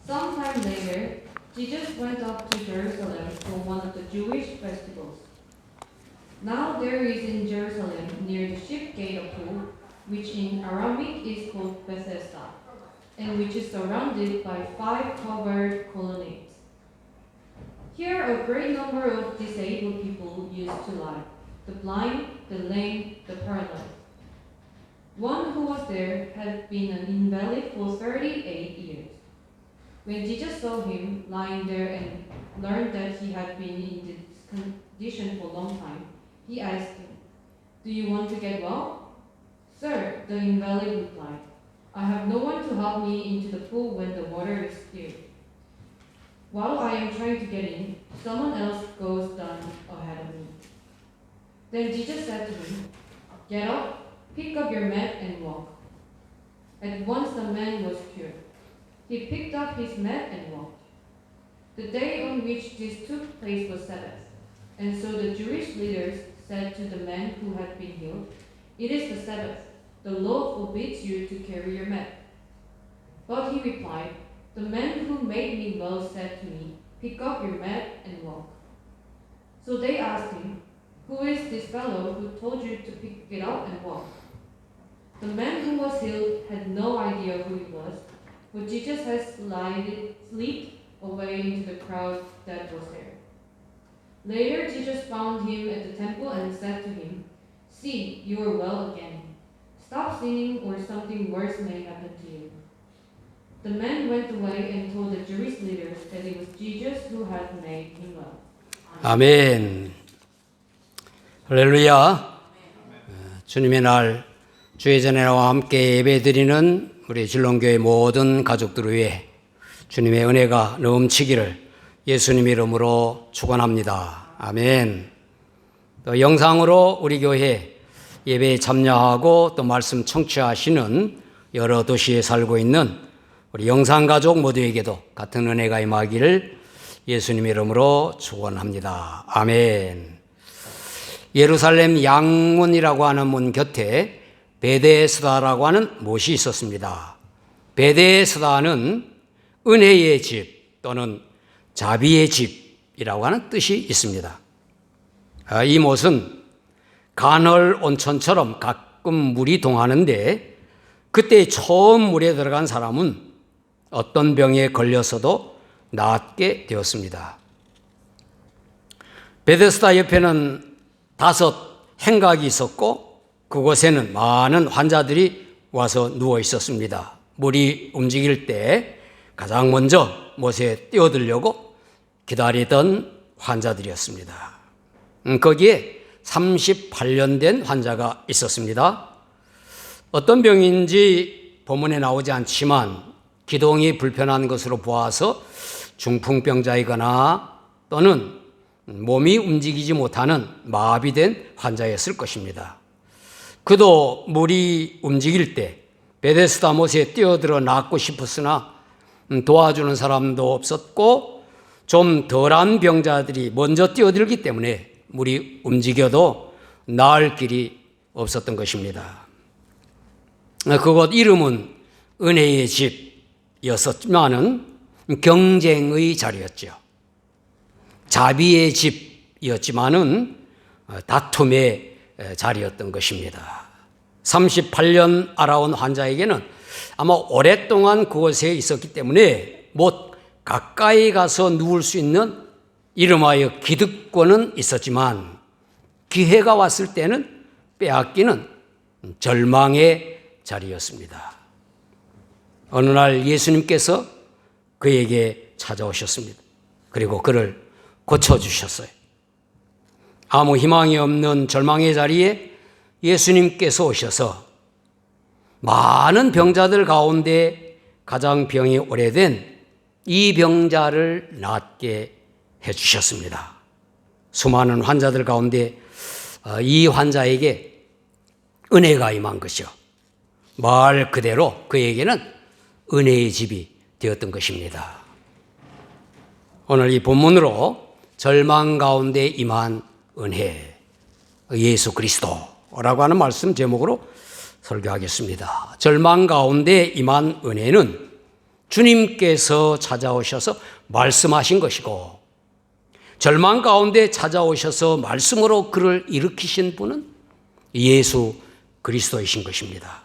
Sometime later, Jesus went up to Jerusalem for one of the Jewish festivals. Now there is in Jerusalem near the sheep gate a pool, which in Aramaic is called Bethesda, and which is surrounded by 5 covered colonnades. Here a great number of disabled people used to lie, the blind, the lame, the paralyzed. One who was there had been an invalid for 38 years. When Jesus saw him lying there and learned that he had been in this condition for a long time, he asked him, "Do you want to get well?" "Sir," the invalid replied, "I have no one to help me into the pool when the water is still. While I am trying to get in, someone else goes down ahead of me." Then Jesus said to him, "Get up, pick up your mat and walk." At once the man was cured. He picked up his mat and walked. The day on which this took place was Sabbath, and so the Jewish leaders said to the man who had been healed, "It is the Sabbath. The law forbids you to carry your mat." But he replied, "The man who made me well said to me, 'Pick up your mat and walk.'" So they asked him, "Who is this fellow who told you to pick it up and walk?" The man who was healed had no idea who he was, but Jesus had slipped away into the crowd that was there. Later Jesus found him at the temple and said to him, "See, you are well again. Stop sinning or something worse may happen to you." The man went away and told the Jewish leaders that it was Jesus who had made him well. 아멘. 할렐루야. 주님의 날 주의 전에와 함께 예배드리는 우리 진롱교회 모든 가족들을 위해 주님의 은혜가 넘치기를 예수님 이름으로 축원합니다. 아멘. 또 영상으로 우리 교회 예배에 참여하고 또 말씀 청취하시는 여러 도시에 살고 있는 우리 영상가족 모두에게도 같은 은혜가 임하기를 예수님 이름으로 축원합니다. 아멘. 예루살렘 양문이라고 하는 문 곁에 베데스다라고 하는 못이 있었습니다. 베데스다는 은혜의 집 또는 자비의 집이라고 하는 뜻이 있습니다. 이 못은 간헐 온천처럼 가끔 물이 동하는데 그때 처음 물에 들어간 사람은 어떤 병에 걸려서도 낫게 되었습니다. 베데스다 옆에는 5 행각이 있었고 그곳에는 많은 환자들이 와서 누워 있었습니다. 물이 움직일 때 가장 먼저 못에 뛰어들려고 기다리던 환자들이었습니다. 거기에 38년 된 환자가 있었습니다. 어떤 병인지 본문에 나오지 않지만 기동이 불편한 것으로 보아서 중풍병자이거나 또는 몸이 움직이지 못하는 마비된 환자였을 것입니다. 그도 물이 움직일 때 베데스다 못에 뛰어들어 낫고 싶었으나 도와주는 사람도 없었고 좀 덜한 병자들이 먼저 뛰어들기 때문에 물이 움직여도 나을 길이 없었던 것입니다. 그곳 이름은 은혜의 집이었지만은 경쟁의 자리였죠. 자비의 집이었지만은 다툼의 자리였던 것입니다. 38년 알아온 환자에게는 아마 오랫동안 그곳에 있었기 때문에 못 가까이 가서 누울 수 있는 이름하여 기득권은 있었지만 기회가 왔을 때는 빼앗기는 절망의 자리였습니다. 어느 날 예수님께서 그에게 찾아오셨습니다. 그리고 그를 고쳐주셨어요. 아무 희망이 없는 절망의 자리에 예수님께서 오셔서 많은 병자들 가운데 가장 병이 오래된 이 병자를 낫게 해주셨습니다. 수많은 환자들 가운데 이 환자에게 은혜가 임한 것이요. 말 그대로 그에게는 은혜의 집이 되었던 것입니다. 오늘 이 본문으로 절망 가운데 임한 은혜, 예수 그리스도라고 하는 말씀 제목으로 설교하겠습니다. 절망 가운데 임한 은혜는 주님께서 찾아오셔서 말씀하신 것이고, 절망 가운데 찾아오셔서 말씀으로 그를 일으키신 분은 예수 그리스도이신 것입니다.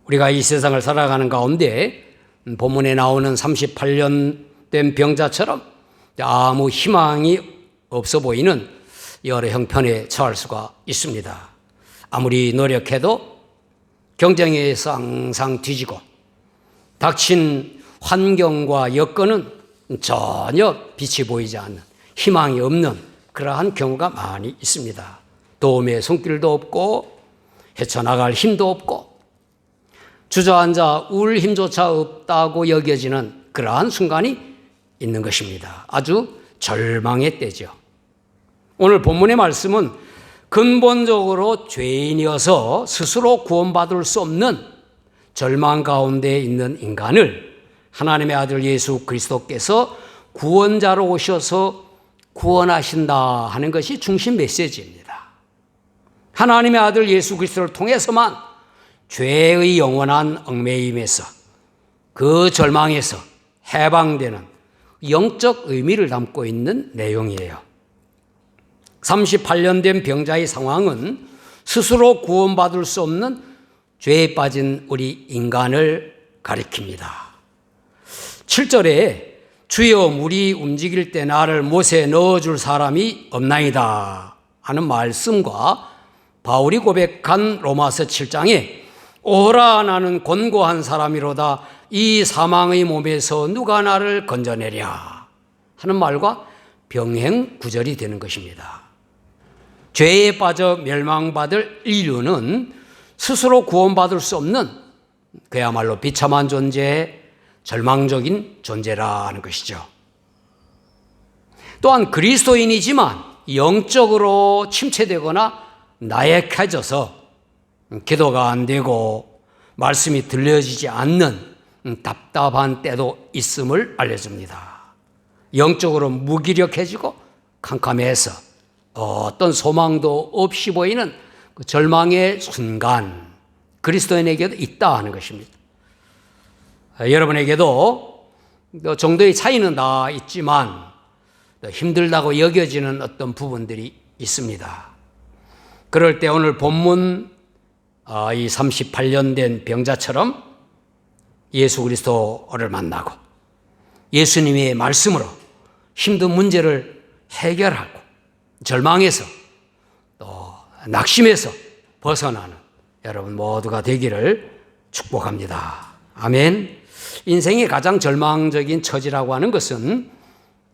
우리가 이 세상을 살아가는 가운데 본문에 나오는 38년 된 병자처럼 아무 희망이 없어 보이는 여러 형편에 처할 수가 있습니다. 아무리 노력해도 경쟁에 의해서 항상 뒤지고, 닥친 환경과 여건은 전혀 빛이 보이지 않는, 희망이 없는 그러한 경우가 많이 있습니다. 도움의 손길도 없고 헤쳐나갈 힘도 없고 주저앉아 울 힘조차 없다고 여겨지는 그러한 순간이 있는 것입니다. 아주 절망의 때죠. 오늘 본문의 말씀은 근본적으로 죄인이어서 스스로 구원받을 수 없는 절망 가운데 있는 인간을 하나님의 아들 예수 그리스도께서 구원자로 오셔서 구원하신다 하는 것이 중심 메시지입니다. 하나님의 아들 예수 그리스도를 통해서만 죄의 영원한 얽매임에서, 그 절망에서 해방되는 영적 의미를 담고 있는 내용이에요. 38년 된 병자의 상황은 스스로 구원받을 수 없는 죄에 빠진 우리 인간을 가리킵니다. 7절에 주여 물이 움직일 때 나를 못에 넣어줄 사람이 없나이다 하는 말씀과 바울이 고백한 로마서 7장에 오라 나는 곤고한 사람이로다 이 사망의 몸에서 누가 나를 건져내랴 하는 말과 병행 구절이 되는 것입니다. 죄에 빠져 멸망받을 인류는 스스로 구원받을 수 없는 그야말로 비참한 존재, 절망적인 존재라는 것이죠. 또한 그리스도인이지만 영적으로 침체되거나 나약해져서 기도가 안 되고 말씀이 들려지지 않는 답답한 때도 있음을 알려줍니다. 영적으로 무기력해지고 캄캄해서 어떤 소망도 없이 보이는 그 절망의 순간, 그리스도인에게도 있다 하는 것입니다. 여러분에게도 정도의 차이는 다 있지만 힘들다고 여겨지는 어떤 부분들이 있습니다. 그럴 때 오늘 본문 이 38년 된 병자처럼 예수 그리스도를 만나고 예수님의 말씀으로 힘든 문제를 해결하고 절망에서 또 낙심에서 벗어나는 여러분 모두가 되기를 축복합니다. 아멘. 인생의 가장 절망적인 처지라고 하는 것은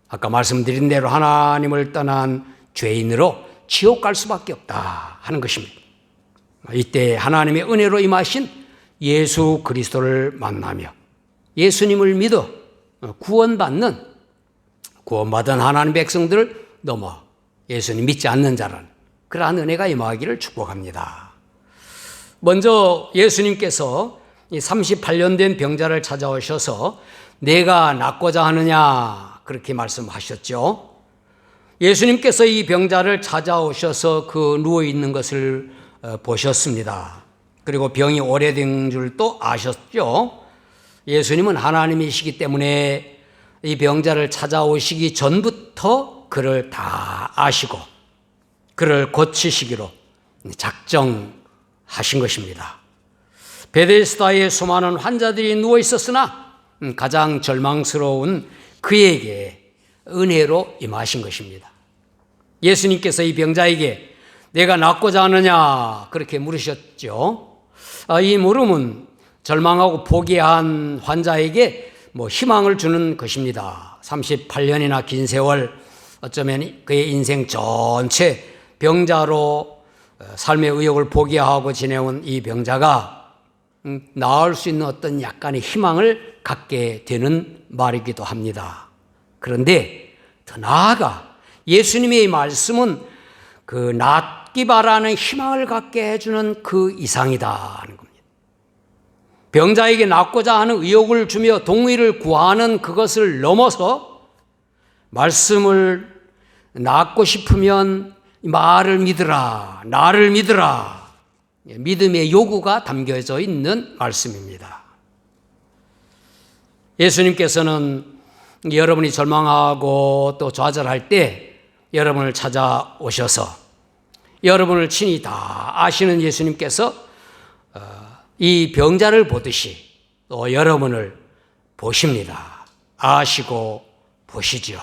아까 말씀드린 대로 하나님을 떠난 죄인으로 지옥 갈 수밖에 없다 하는 것입니다. 이때 하나님의 은혜로 임하신 예수 그리스도를 만나며 예수님을 믿어 구원받은 하나님 백성들을 넘어 예수님 믿지 않는 자라는 그러한 은혜가 임하기를 축복합니다. 먼저 예수님께서 이 38년 된 병자를 찾아오셔서 내가 낫고자 하느냐 그렇게 말씀하셨죠. 예수님께서 이 병자를 찾아오셔서 그 누워있는 것을 보셨습니다. 그리고 병이 오래된 줄도 아셨죠. 예수님은 하나님이시기 때문에 이 병자를 찾아오시기 전부터 그를 다 아시고 그를 고치시기로 작정하신 것입니다. 베데스다에 수많은 환자들이 누워 있었으나 가장 절망스러운 그에게 은혜로 임하신 것입니다. 예수님께서 이 병자에게 내가 낫고자 하느냐 그렇게 물으셨죠. 이 물음은 절망하고 포기한 환자에게 희망을 주는 것입니다. 38년이나 긴 세월 어쩌면 그의 인생 전체 병자로 삶의 의욕을 포기하고 지내온 이 병자가 나을 수 있는 어떤 약간의 희망을 갖게 되는 말이기도 합니다. 그런데 더 나아가 예수님의 말씀은 그 낫기 바라는 희망을 갖게 해주는 그 이상이다 하는 겁니다. 병자에게 낫고자 하는 의욕을 주며 동의를 구하는 그것을 넘어서 말씀을 낫고 싶으면 말을 믿으라, 나를 믿으라. 믿음의 요구가 담겨져 있는 말씀입니다. 예수님께서는 여러분이 절망하고 또 좌절할 때 여러분을 찾아오셔서 여러분을 친히 다 아시는 예수님께서 이 병자를 보듯이 또 여러분을 보십니다. 아시고 보시죠.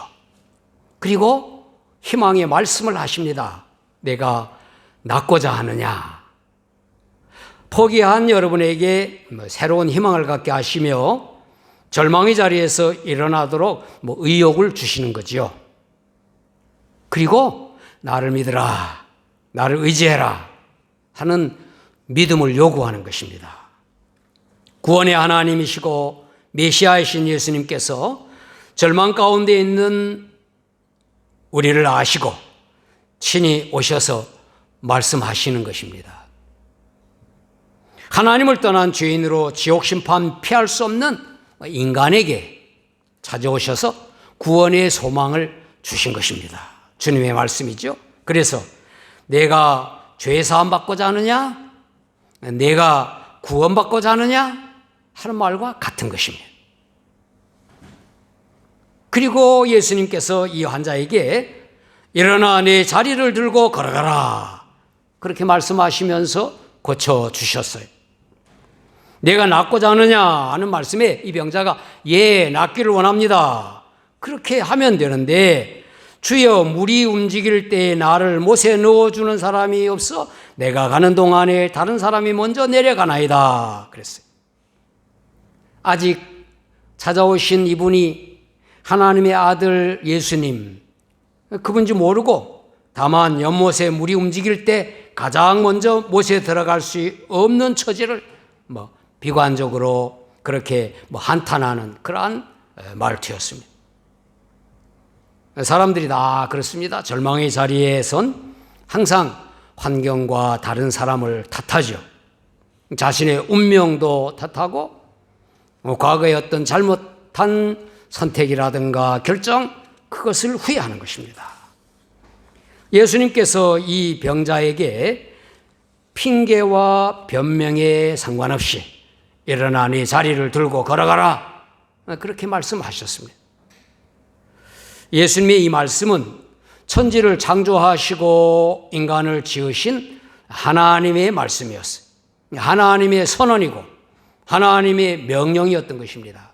그리고 희망의 말씀을 하십니다. 내가 낫고자 하느냐. 포기한 여러분에게 새로운 희망을 갖게 하시며 절망의 자리에서 일어나도록 의욕을 주시는 거지요. 그리고 나를 믿으라, 나를 의지해라 하는 믿음을 요구하는 것입니다. 구원의 하나님이시고 메시아이신 예수님께서 절망 가운데 있는 우리를 아시고 친히 오셔서 말씀하시는 것입니다. 하나님을 떠난 죄인으로 지옥 심판 피할 수 없는 인간에게 찾아오셔서 구원의 소망을 주신 것입니다. 주님의 말씀이죠. 그래서 내가 죄 사함 받고자 하느냐? 내가 구원받고자 하느냐? 하는 말과 같은 것입니다. 그리고 예수님께서 이 환자에게 일어나 내 자리를 들고 걸어가라. 그렇게 말씀하시면서 고쳐주셨어요. 내가 낫고자 하느냐 하는 말씀에 이 병자가 예, 낫기를 원합니다. 그렇게 하면 되는데 주여 물이 움직일 때 나를 못에 넣어주는 사람이 없어 내가 가는 동안에 다른 사람이 먼저 내려가나이다. 그랬어요. 아직 찾아오신 이분이 하나님의 아들 예수님 그분인지 모르고 다만 연못에 물이 움직일 때 가장 먼저 못에 들어갈 수 없는 처지를 비관적으로 그렇게 한탄하는 그러한 말투였습니다. 사람들이 다 그렇습니다. 절망의 자리에선 항상 환경과 다른 사람을 탓하죠. 자신의 운명도 탓하고 과거의 어떤 잘못한 선택이라든가 결정 그것을 후회하는 것입니다. 예수님께서 이 병자에게 핑계와 변명에 상관없이 일어나 네 자리를 들고 걸어가라 그렇게 말씀하셨습니다. 예수님의 이 말씀은 천지를 창조하시고 인간을 지으신 하나님의 말씀이었어요. 하나님의 선언이고 하나님의 명령이었던 것입니다.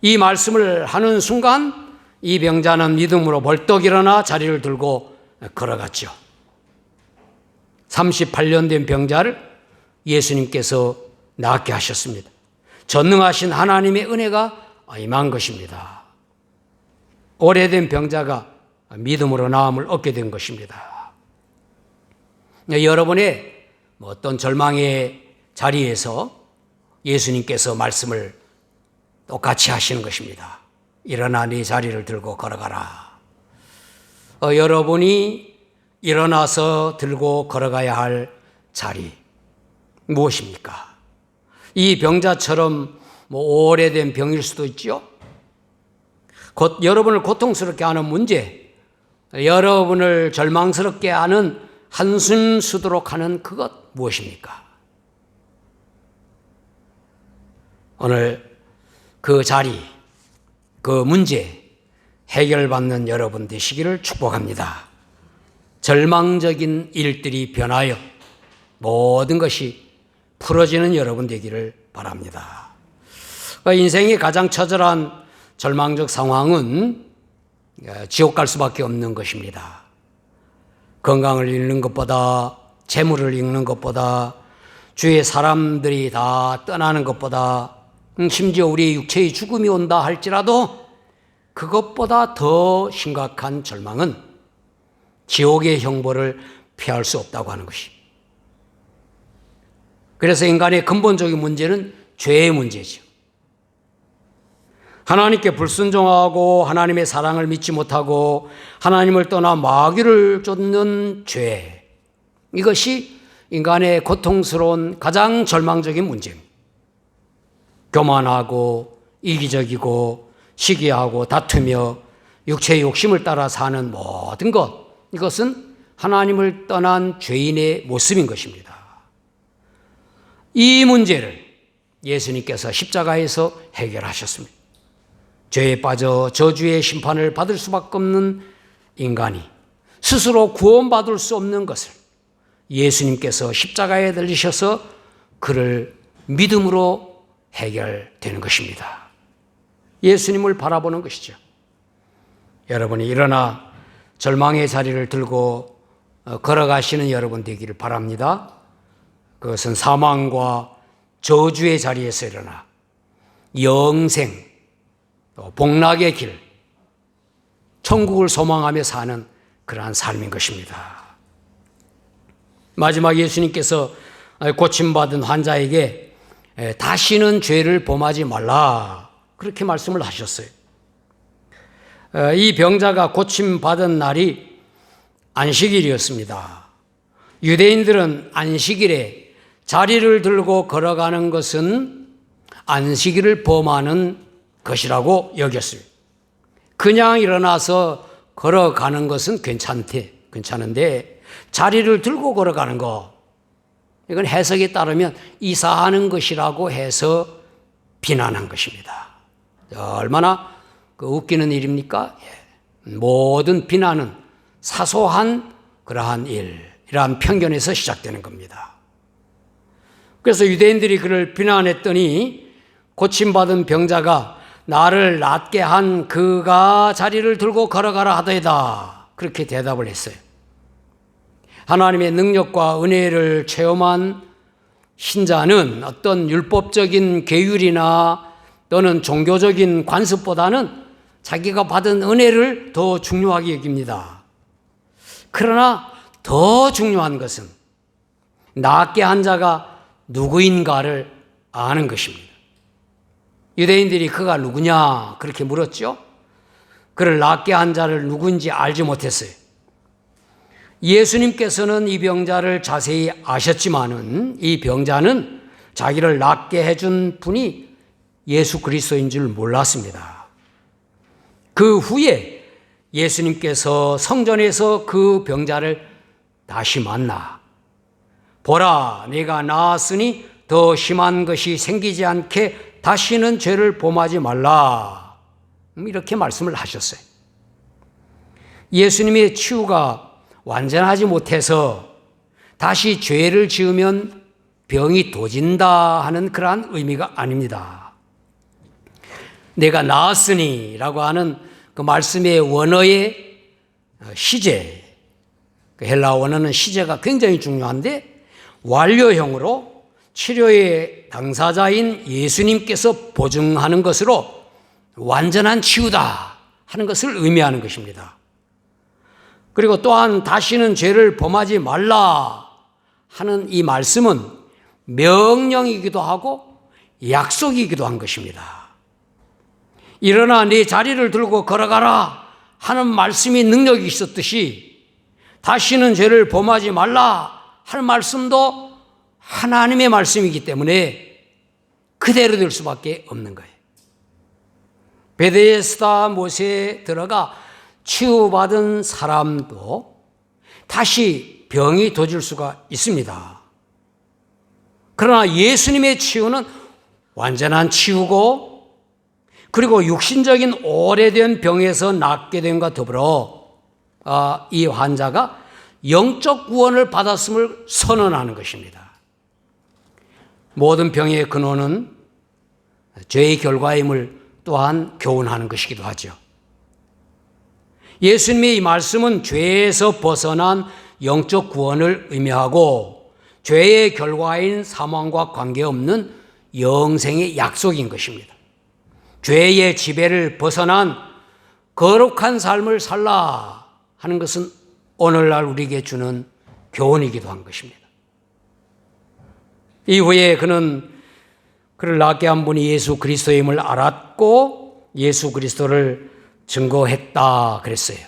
이 말씀을 하는 순간 이 병자는 믿음으로 벌떡 일어나 자리를 들고 걸어갔죠. 38년 된 병자를 예수님께서 낫게 하셨습니다. 전능하신 하나님의 은혜가 임한 것입니다. 오래된 병자가 믿음으로 나음을 얻게 된 것입니다. 여러분의 어떤 절망의 자리에서 예수님께서 말씀을 똑같이 하시는 것입니다. 일어나 네 자리를 들고 걸어가라. 여러분이 일어나서 들고 걸어가야 할 자리 무엇입니까? 이 병자처럼 오래된 병일 수도 있죠. 곧 여러분을 고통스럽게 하는 문제, 여러분을 절망스럽게 하는 한숨 쉬도록 하는 그것 무엇입니까? 오늘 그 자리, 그 문제 해결받는 여러분 되시기를 축복합니다. 절망적인 일들이 변하여 모든 것이 풀어지는 여러분 되기를 바랍니다. 인생의 가장 처절한 절망적 상황은 지옥 갈 수밖에 없는 것입니다. 건강을 잃는 것보다, 재물을 잃는 것보다, 주위의 사람들이 다 떠나는 것보다, 심지어 우리의 육체의 죽음이 온다 할지라도 그것보다 더 심각한 절망은 지옥의 형벌을 피할 수 없다고 하는 것입니다. 그래서 인간의 근본적인 문제는 죄의 문제죠. 하나님께 불순종하고 하나님의 사랑을 믿지 못하고 하나님을 떠나 마귀를 쫓는 죄, 이것이 인간의 고통스러운 가장 절망적인 문제입니다. 교만하고 이기적이고 시기하고 다투며 육체의 욕심을 따라 사는 모든 것, 이것은 하나님을 떠난 죄인의 모습인 것입니다. 이 문제를 예수님께서 십자가에서 해결하셨습니다. 죄에 빠져 저주의 심판을 받을 수밖에 없는 인간이 스스로 구원받을 수 없는 것을 예수님께서 십자가에 달리셔서 그를 믿음으로 해결되는 것입니다. 예수님을 바라보는 것이죠. 여러분이 일어나 절망의 자리를 들고 걸어가시는 여러분 되기를 바랍니다. 그것은 사망과 저주의 자리에서 일어나 영생, 또 복락의 길, 천국을 소망하며 사는 그러한 삶인 것입니다. 마지막 예수님께서 고침받은 환자에게 다시는 죄를 범하지 말라 그렇게 말씀을 하셨어요. 이 병자가 고침받은 날이 안식일이었습니다. 유대인들은 안식일에 자리를 들고 걸어가는 것은 안식일을 범하는 것이라고 여겼어요. 그냥 일어나서 걸어가는 것은 괜찮은데 자리를 들고 걸어가는 거, 이건 해석에 따르면 이사하는 것이라고 해서 비난한 것입니다. 얼마나 웃기는 일입니까? 모든 비난은 사소한 그러한 일이라는 편견에서 시작되는 겁니다. 그래서 유대인들이 그를 비난했더니 고침받은 병자가 나를 낫게 한 그가 자리를 들고 걸어가라 하더이다 그렇게 대답을 했어요. 하나님의 능력과 은혜를 체험한 신자는 어떤 율법적인 계율이나 또는 종교적인 관습보다는 자기가 받은 은혜를 더 중요하게 여깁니다. 그러나 더 중요한 것은 낫게 한 자가 누구인가를 아는 것입니다. 유대인들이 그가 누구냐 그렇게 물었죠. 그를 낫게 한 자를 누구인지 알지 못했어요. 예수님께서는 이 병자를 자세히 아셨지만은 이 병자는 자기를 낫게 해준 분이 예수 그리스도인 줄 몰랐습니다. 그 후에 예수님께서 성전에서 그 병자를 다시 만나 보라 내가 나았으니 더 심한 것이 생기지 않게 다시는 죄를 범하지 말라 이렇게 말씀을 하셨어요. 예수님의 치유가 완전하지 못해서 다시 죄를 지으면 병이 도진다 하는 그러한 의미가 아닙니다. 내가 나았으니 라고 하는 그 말씀의 원어의 시제, 헬라 원어는 시제가 굉장히 중요한데 완료형으로 치료의 당사자인 예수님께서 보증하는 것으로 완전한 치유다 하는 것을 의미하는 것입니다. 그리고 또한 다시는 죄를 범하지 말라 하는 이 말씀은 명령이기도 하고 약속이기도 한 것입니다. 일어나 네 자리를 들고 걸어가라 하는 말씀이 능력이 있었듯이 다시는 죄를 범하지 말라 하는 말씀도 하나님의 말씀이기 때문에 그대로 될 수밖에 없는 거예요. 베데스다 못에 들어가 치유받은 사람도 다시 병이 도질 수가 있습니다. 그러나 예수님의 치유는 완전한 치유고 그리고 육신적인 오래된 병에서 낫게 됨과 더불어 이 환자가 영적 구원을 받았음을 선언하는 것입니다. 모든 병의 근원은 죄의 결과임을 또한 교훈하는 것이기도 하죠. 예수님의 이 말씀은 죄에서 벗어난 영적 구원을 의미하고 죄의 결과인 사망과 관계없는 영생의 약속인 것입니다. 죄의 지배를 벗어난 거룩한 삶을 살라 하는 것은 오늘날 우리에게 주는 교훈이기도 한 것입니다. 이후에 그는 그를 낫게 한 분이 예수 그리스도임을 알았고 예수 그리스도를 증거했다 그랬어요.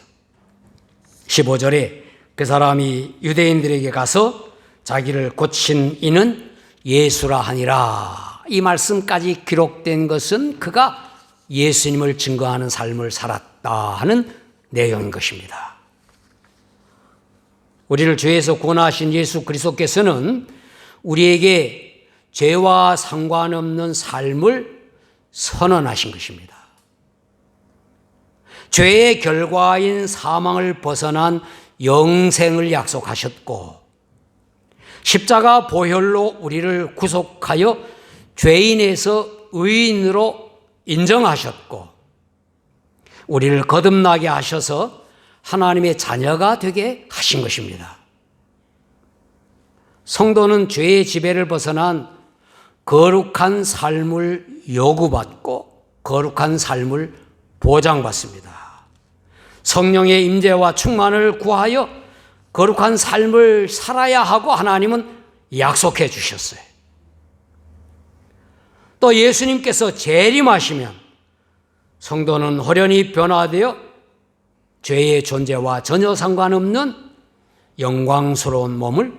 15절에 그 사람이 유대인들에게 가서 자기를 고친 이는 예수라 하니라. 이 말씀까지 기록된 것은 그가 예수님을 증거하는 삶을 살았다 하는 내용인 것입니다. 우리를 죄에서 구원하신 예수 그리스도께서는 우리에게 죄와 상관없는 삶을 선언하신 것입니다. 죄의 결과인 사망을 벗어난 영생을 약속하셨고, 십자가 보혈로 우리를 구속하여 죄인에서 의인으로 인정하셨고, 우리를 거듭나게 하셔서 하나님의 자녀가 되게 하신 것입니다. 성도는 죄의 지배를 벗어난 거룩한 삶을 요구받고 거룩한 삶을 보장받습니다. 성령의 임재와 충만을 구하여 거룩한 삶을 살아야 하고 하나님은 약속해 주셨어요. 또 예수님께서 재림하시면 성도는 호련히 변화되어 죄의 존재와 전혀 상관없는 영광스러운 몸을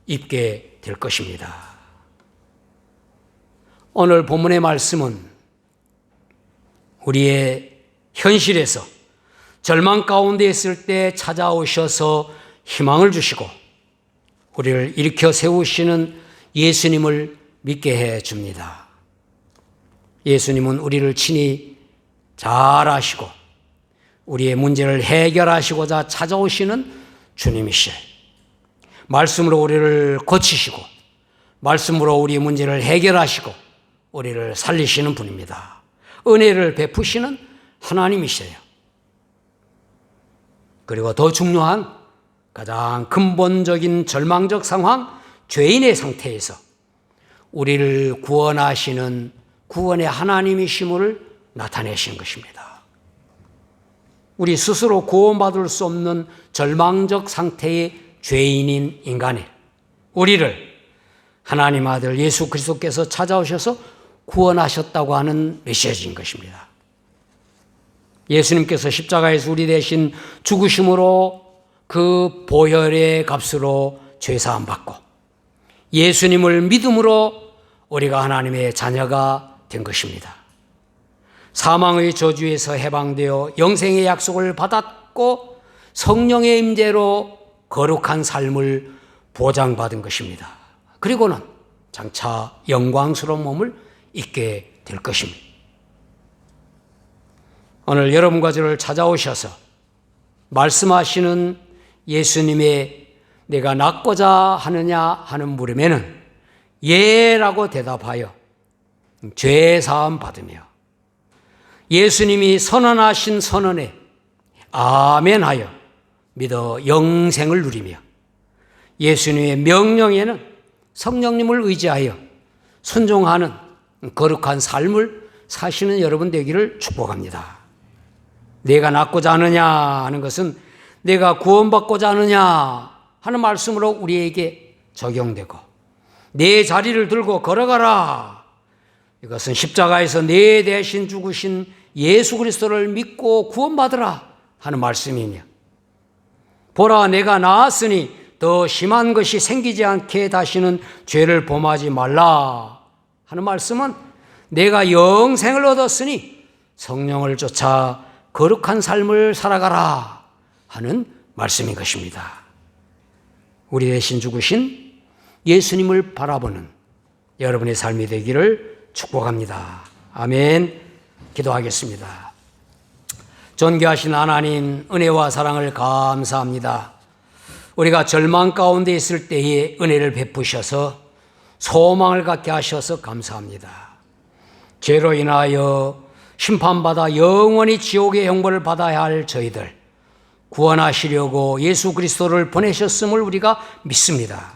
입게 될 것입니다. 오늘 본문의 말씀은 우리의 현실에서 절망 가운데 있을 때 찾아오셔서 희망을 주시고 우리를 일으켜 세우시는 예수님을 믿게 해 줍니다. 예수님은 우리를 친히 잘 아시고 우리의 문제를 해결하시고자 찾아오시는 주님이시에요. 말씀으로 우리를 고치시고 말씀으로 우리의 문제를 해결하시고 우리를 살리시는 분입니다. 은혜를 베푸시는 하나님이세요. 그리고 더 중요한 가장 근본적인 절망적 상황, 죄인의 상태에서 우리를 구원하시는 구원의 하나님이심을 나타내신 것입니다. 우리 스스로 구원받을 수 없는 절망적 상태의 죄인인 인간에 우리를 하나님 아들 예수 그리스도께서 찾아오셔서 구원하셨다고 하는 메시지인 것입니다. 예수님께서 십자가에서 우리 대신 죽으심으로 그 보혈의 값으로 죄사함 받고 예수님을 믿음으로 우리가 하나님의 자녀가 된 것입니다. 사망의 저주에서 해방되어 영생의 약속을 받았고 성령의 임재로 거룩한 삶을 보장받은 것입니다. 그리고는 장차 영광스러운 몸을 입게 될 것입니다. 오늘 여러분과 저를 찾아오셔서 말씀하시는 예수님의 내가 낫고자 하느냐 하는 물음에는 예라고 대답하여 죄 사함 받으며 예수님이 선언하신 선언에 아멘하여 믿어 영생을 누리며 예수님의 명령에는 성령님을 의지하여 순종하는 거룩한 삶을 사시는 여러분 되기를 축복합니다. 내가 낫고자 하느냐 하는 것은 내가 구원받고자 하느냐 하는 말씀으로 우리에게 적용되고 내 자리를 들고 걸어가라. 이것은 십자가에서 내 대신 죽으신 예수 그리스도를 믿고 구원받으라 하는 말씀이며 보라 내가 나았으니 더 심한 것이 생기지 않게 다시는 죄를 범하지 말라 하는 말씀은 내가 영생을 얻었으니 성령을 쫓아 거룩한 삶을 살아가라 하는 말씀인 것입니다. 우리 대신 죽으신 예수님을 바라보는 여러분의 삶이 되기를 축복합니다. 아멘. 기도하겠습니다. 존귀하신 하나님, 은혜와 사랑을 감사합니다. 우리가 절망 가운데 있을 때에 은혜를 베푸셔서 소망을 갖게 하셔서 감사합니다. 죄로 인하여 심판받아 영원히 지옥의 형벌을 받아야 할 저희들 구원하시려고 예수 그리스도를 보내셨음을 우리가 믿습니다.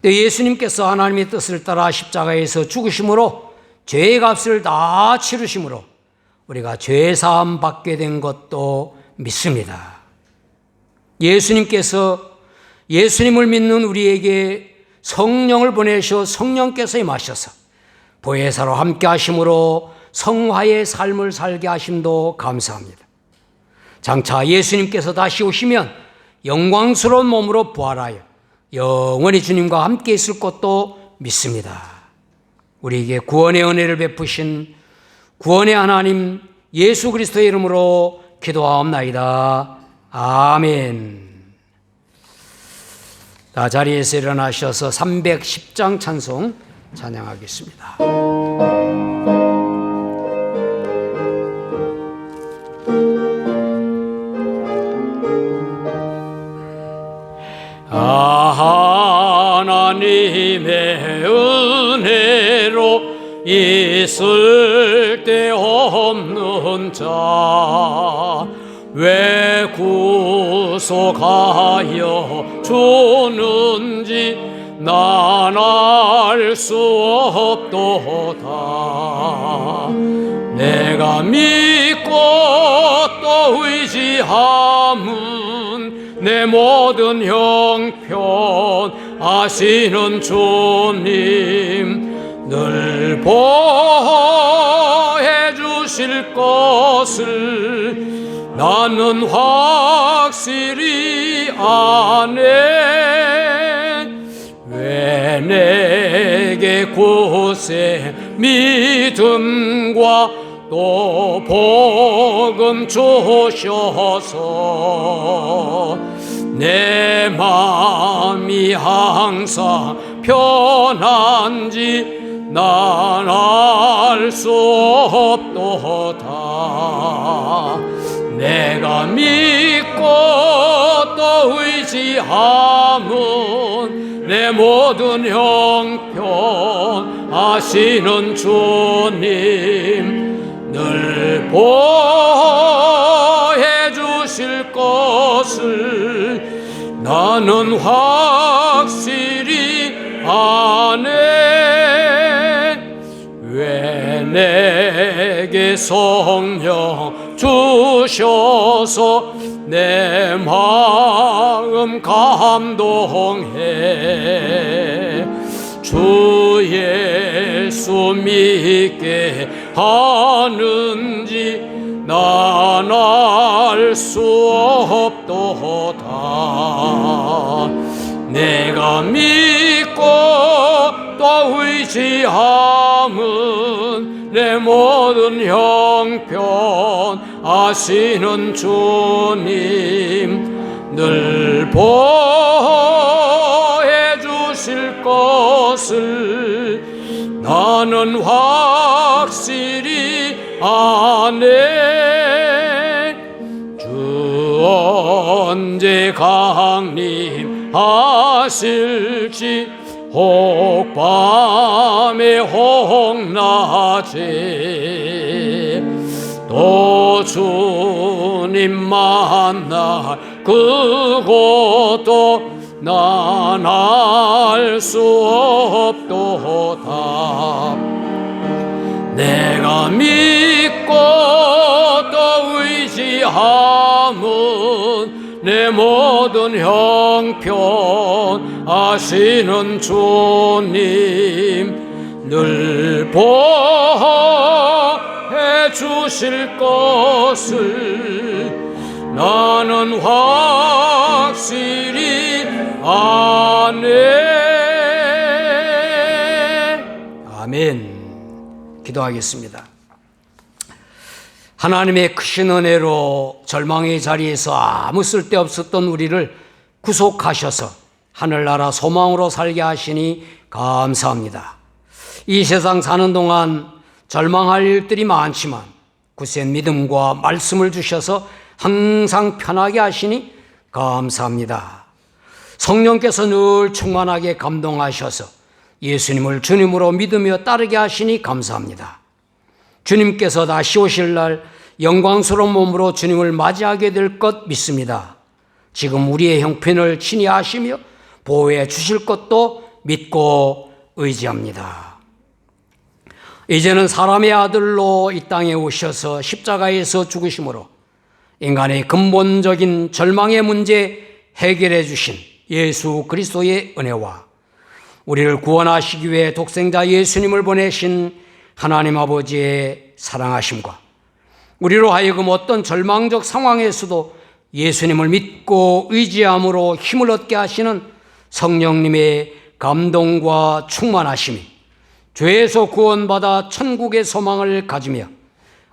예수님께서 하나님의 뜻을 따라 십자가에서 죽으심으로 죄의 값을 다 치르심으로 우리가 죄사함 받게 된 것도 믿습니다. 예수님께서 예수님을 믿는 우리에게 성령을 보내셔 성령께서 임하셔서 보혜사로 함께 하심으로 성화의 삶을 살게 하심도 감사합니다. 장차 예수님께서 다시 오시면 영광스러운 몸으로 부활하여 영원히 주님과 함께 있을 것도 믿습니다. 우리에게 구원의 은혜를 베푸신 구원의 하나님 예수 그리스도의 이름으로 기도하옵나이다. 아멘. 자리에서 일어나셔서 310장 찬송 찬양하겠습니다. 하나님의 은혜로 있을 데 없는 자 왜 구속하여 주는지 난 알 수 없도다. 내가 믿고 또 의지함은 내 모든 형편 아시는 주님 늘 보호해 주실 것을 나는 확실히 아네. 왜 내게 구세 믿음과 또 복음 주셔서 내 마음이 항상 편한지 난 알 수 없도다. 내가 믿고 또 의지함은 내 모든 형편 아시는 주님 늘 보호해 주실 것을 나는 확실히 아네. 왜 내게 성령 주셔서 내 마음 감동해. 주 예수 믿게 하는지 난 알 수 없도다. 내가 믿고 또 의지함은 내 모든 형편 아시는 주님 늘 보호해 주실 것을 나는 확실히 아네. 주 언제 강림하실지 혹 밤에 혹 낮에 또 주님 만날 그것도 난 알 수 없도다. 내가 믿고 또 의지함은 내 모든 형편 아시는 주님 늘 보호해 주실 것을 나는 확실히 아네. 아멘. 기도하겠습니다. 하나님의 크신 은혜로 절망의 자리에서 아무 쓸데없었던 우리를 구속하셔서 하늘나라 소망으로 살게 하시니 감사합니다. 이 세상 사는 동안 절망할 일들이 많지만 굳센 믿음과 말씀을 주셔서 항상 편하게 하시니 감사합니다. 성령께서 늘 충만하게 감동하셔서 예수님을 주님으로 믿으며 따르게 하시니 감사합니다. 주님께서 다시 오실 날 영광스러운 몸으로 주님을 맞이하게 될 것 믿습니다. 지금 우리의 형편을 친히 아시며 보호해 주실 것도 믿고 의지합니다. 이제는 사람의 아들로 이 땅에 오셔서 십자가에서 죽으심으로 인간의 근본적인 절망의 문제 해결해 주신 예수 그리스도의 은혜와 우리를 구원하시기 위해 독생자 예수님을 보내신 하나님 아버지의 사랑하심과 우리로 하여금 어떤 절망적 상황에서도 예수님을 믿고 의지함으로 힘을 얻게 하시는 성령님의 감동과 충만하심이 죄에서 구원받아 천국의 소망을 가지며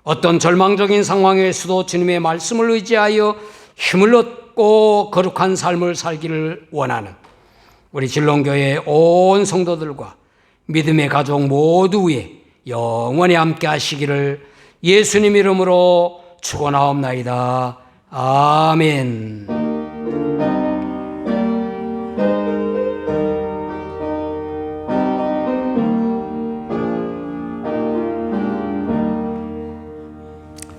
어떤 절망적인 상황에서도 주님의 말씀을 의지하여 힘을 얻고 거룩한 삶을 살기를 원하는 우리 진롱교회의 온 성도들과 믿음의 가족 모두 위에 영원히 함께 하시기를 예수님 이름으로 축원하옵나이다. 아멘.